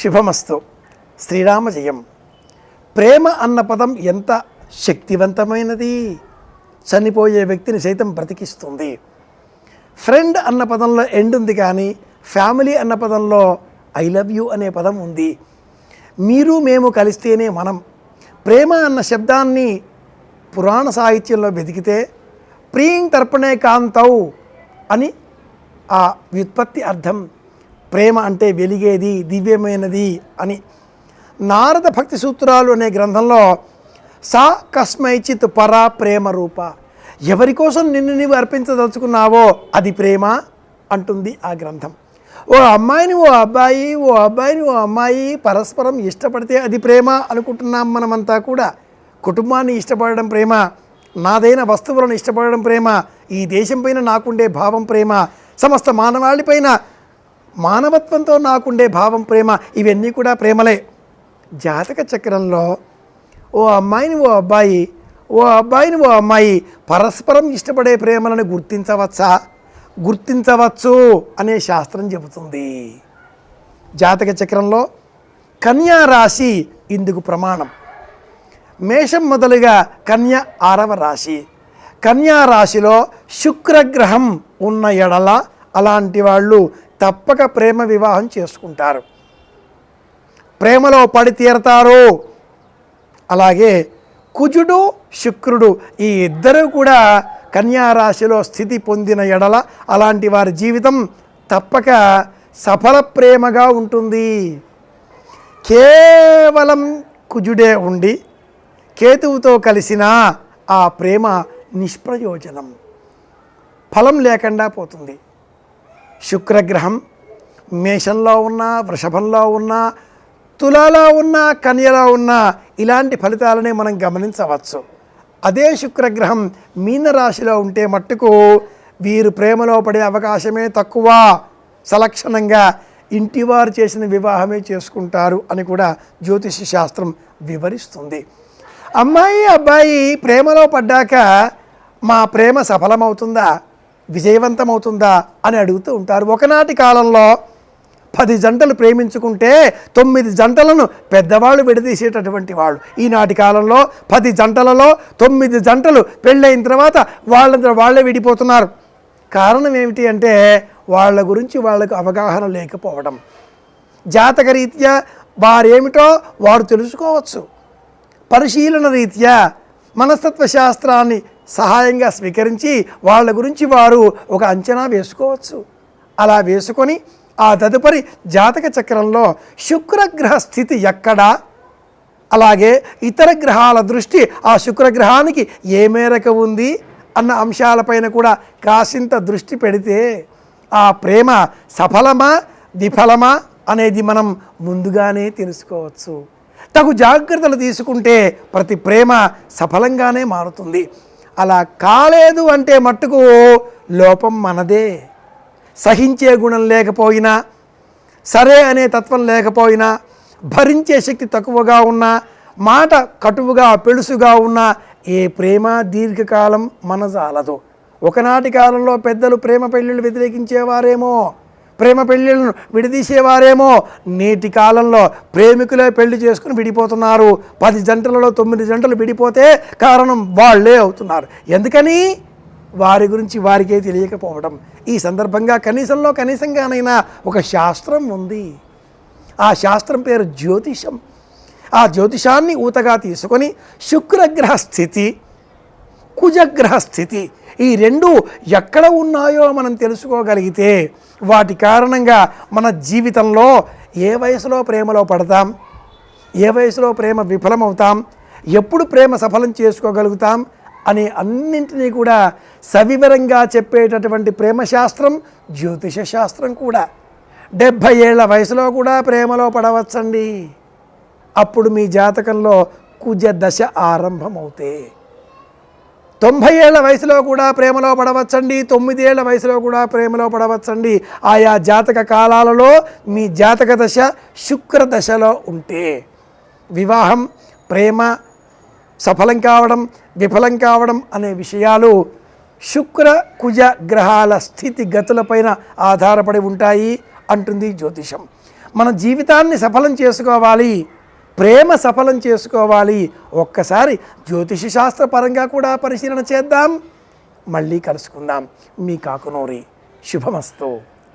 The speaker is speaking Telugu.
శుభమస్తు. శ్రీరామ జయం. ప్రేమ అన్న పదం ఎంత శక్తివంతమైనది, చనిపోయే వ్యక్తిని సైతం బ్రతికిస్తుంది. ఫ్రెండ్ అన్న పదంలో ఎండ్ ఉంది, కానీ ఫ్యామిలీ అన్న పదంలో ఐ లవ్ యూ అనే పదం ఉంది. మీరు మేము కలిస్తేనే మనం. ప్రేమ అన్న శబ్దాన్ని పురాణ సాహిత్యంలో వెతికితే ప్రియం తర్పణే కాంతౌ అని ఆ వ్యుత్పత్తి అర్థం. ప్రేమ అంటే వెలిగేది, దివ్యమైనది అని. నారద భక్తి సూత్రాలు అనే గ్రంథంలో సా కస్మైచిత్ పరా ప్రేమ రూప, ఎవరి కోసం నిన్ను నీవు అర్పించదలుచుకున్నావో అది ప్రేమ అంటుంది ఆ గ్రంథం. ఓ అమ్మాయిని ఓ అబ్బాయి, ఓ అబ్బాయిని ఓ అమ్మాయి పరస్పరం ఇష్టపడితే అది ప్రేమ అనుకుంటున్నాం మనమంతా కూడా. కుటుంబాన్ని ఇష్టపడడం ప్రేమ, నాదైన వస్తువులను ఇష్టపడడం ప్రేమ, ఈ దేశం పైన నాకుండే భావం ప్రేమ, సమస్త మానవాళిపైన మానవత్వంతో నాకుండే భావం ప్రేమ, ఇవన్నీ కూడా ప్రేమలే. జాతక చక్రంలో ఓ అమ్మాయిని ఓ అబ్బాయి, ఓ అబ్బాయిని ఓ అమ్మాయి పరస్పరం ఇష్టపడే ప్రేమలను గుర్తించవచ్చు అనే శాస్త్రం చెబుతుంది. జాతక చక్రంలో కన్యా రాశి ఇందుకు ప్రమాణం. మేషం మొదలుగా కన్య 6వ రాశి. కన్యా రాశిలో శుక్రగ్రహం ఉన్న ఎడల అలాంటి వాళ్ళు తప్పక ప్రేమ వివాహం చేసుకుంటారు, ప్రేమలో పడి తీరతారు. అలాగే కుజుడు శుక్రుడు ఈ ఇద్దరు కూడా కన్యా రాశిలో స్థితి పొందిన ఎడల అలాంటి వారి జీవితం తప్పక సఫల ప్రేమగా ఉంటుంది. కేవలం కుజుడే ఉండి కేతువుతో కలిసిన ఆ ప్రేమ నిష్ప్రయోజనం, ఫలం లేకుండా పోతుంది. శుక్రగ్రహం మేషంలో ఉన్న, వృషభంలో ఉన్న, తులాలో ఉన్న, కన్యలో ఉన్న ఇలాంటి ఫలితాలనే మనం గమనించవచ్చు. అదే శుక్రగ్రహం మీనరాశిలో ఉంటే మట్టుకు వీరు ప్రేమలో పడే అవకాశమే తక్కువ. సలక్షణంగా ఇంటివారు చేసిన వివాహమే చేసుకుంటారు అని కూడా జ్యోతిష శాస్త్రం వివరిస్తుంది. అమ్మాయి అబ్బాయి ప్రేమలో పడ్డాక మా ప్రేమ సఫలమవుతుందా, విజయవంతమవుతుందా అని అడుగుతూ ఉంటారు. ఒకనాటి కాలంలో 10 జంటలు ప్రేమించుకుంటే 9 జంటలను పెద్దవాళ్ళు విడదీసేటటువంటి వాళ్ళు. ఈనాటి కాలంలో 10 జంటలలో 9 జంటలు పెళ్ళైన తర్వాత వాళ్ళే విడిపోతున్నారు. కారణం ఏమిటి అంటే వాళ్ళ గురించి వాళ్ళకు అవగాహన లేకపోవడం. జాతకరీత్యా వారేమిటో వారు తెలుసుకోవచ్చు, పరిశీలన రీత్యా మనస్తత్వ శాస్త్రాన్ని సహాయంగా స్వీకరించి వాళ్ళ గురించి వారు ఒక అంచనా వేసుకోవచ్చు. అలా వేసుకొని ఆ తదుపరి జాతక చక్రంలో శుక్రగ్రహ స్థితి ఎక్కడా, అలాగే ఇతర గ్రహాల దృష్టి ఆ శుక్రగ్రహానికి ఏ మేరకు ఉంది అన్న అంశాలపైన కూడా కాసింత దృష్టి పెడితే ఆ ప్రేమ సఫలమా విఫలమా అనేది మనం ముందుగానే తెలుసుకోవచ్చు. తగు జాగ్రత్తలు తీసుకుంటే ప్రతి ప్రేమ సఫలంగానే మారుతుంది. అలా కాలేదు అంటే మట్టుకు లోపం మనదే. సహించే గుణం లేకపోయినా, సరే అనే తత్వం లేకపోయినా, భరించే శక్తి తక్కువగా ఉన్నా, మాట కటువుగా పెళుసుగా ఉన్నా ఏ ప్రేమ దీర్ఘకాలం మనజాలదు. ఒకనాటి కాలంలో పెద్దలు ప్రేమ పెళ్ళిళ్ళు వ్యతిరేకించేవారేమో, ప్రేమ పెళ్ళిళ్ళను విడదీసేవారేమో. నేటి కాలంలో ప్రేమికులే పెళ్లి చేసుకుని విడిపోతున్నారు. 10 జంటలలో 9 జంటలు విడిపోతే కారణం వాళ్ళే అవుతున్నారు. ఎందుకని? వారి గురించి వారికే తెలియకపోవడం. ఈ సందర్భంగా కనీసంగానైనా ఒక శాస్త్రం ఉంది. ఆ శాస్త్రం పేరు జ్యోతిషం. ఆ జ్యోతిషాన్ని ఊతగా తీసుకొని శుక్రగ్రహ స్థితి, కుజగ్రహ స్థితి ఈ రెండు ఎక్కడ ఉన్నాయో మనం తెలుసుకోగలిగితే వాటి కారణంగా మన జీవితంలో ఏ వయసులో ప్రేమలో పడతాం, ఏ వయసులో ప్రేమ విఫలమవుతాం, ఎప్పుడు ప్రేమ సఫలం చేసుకోగలుగుతాం అనే అన్నింటినీ కూడా సవివరంగా చెప్పేటటువంటి ప్రేమశాస్త్రం జ్యోతిష శాస్త్రం కూడా. 70 ఏళ్ల వయసులో కూడా ప్రేమలో పడవచ్చండి. అప్పుడు మీ జాతకంలో కుజ దశ ఆరంభమవుతే. 90 ఏళ్ల వయసులో కూడా ప్రేమలో పడవచ్చండి. 9 ఏళ్ల వయసులో కూడా ప్రేమలో పడవచ్చండి. ఆయా జాతక కాలాలలో మీ జాతక దశ శుక్ర దశలో ఉంటే వివాహం, ప్రేమ సఫలం కావడం, విఫలం కావడం అనే విషయాలు శుక్ర కుజ గ్రహాల స్థితిగతులపైన ఆధారపడి ఉంటాయి అంటుంది జ్యోతిషం. మన జీవితాన్ని సఫలం చేసుకోవాలి, ప్రేమ సఫలం చేసుకోవాలి, ఒక్కసారి జ్యోతిష శాస్త్రపరంగా కూడా పరిశీలన చేద్దాం. మళ్ళీ కలుసుకుందాం. మీ కాకునూరి. శుభమస్తు.